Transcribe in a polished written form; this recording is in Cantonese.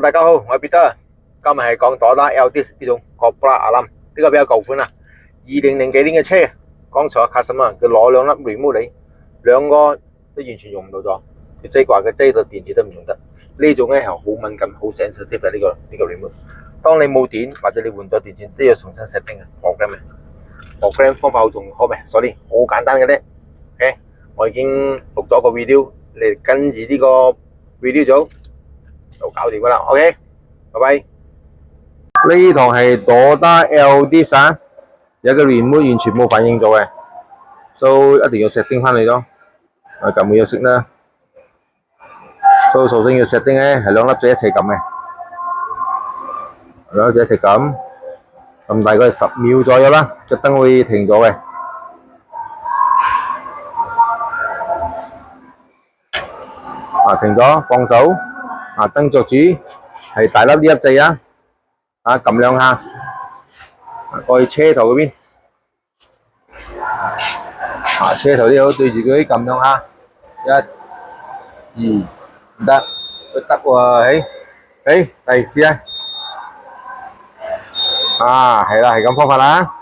大家好，我係 Peter，今日係講 Toyota Altis 呢種 Cobra Alam，呢個比較舊款啊，2000幾年嘅車。剛才 customer 佢攞兩粒 remote 嚟，兩個都完全用唔到咗，佢擠掛嘅擠到電池都唔用得。呢種咧係好敏感、好 sensitive 嘅呢個 remote。當你冇電或者你換咗電池，都要重新 setting 嘅 program 嘅。program 方法好重要，好未 ？sorry， 好簡單嘅啫。OK， 我已經錄咗個 video，你跟住呢個 video 組就搞掂噶啦。OK， 拜拜。呢台係 Toyota Altis 啊，有個 remote 完全冇反應咗嘅，所以一定要 setting 翻嚟咯。就冇有熄啦，所以首先要 setting 咧係兩粒掣一齊撳嘅，兩粒掣一齊撳，咁大概10秒左右啦，個燈會停咗嘅。停咗，放手，燈着住，係大粒呢粒掣啊，撳兩下，過去車頭嗰邊，車頭呢度對住佢撳兩下，1、2，唔得，都得喎，嚟試下，係啦，係咁方法啦。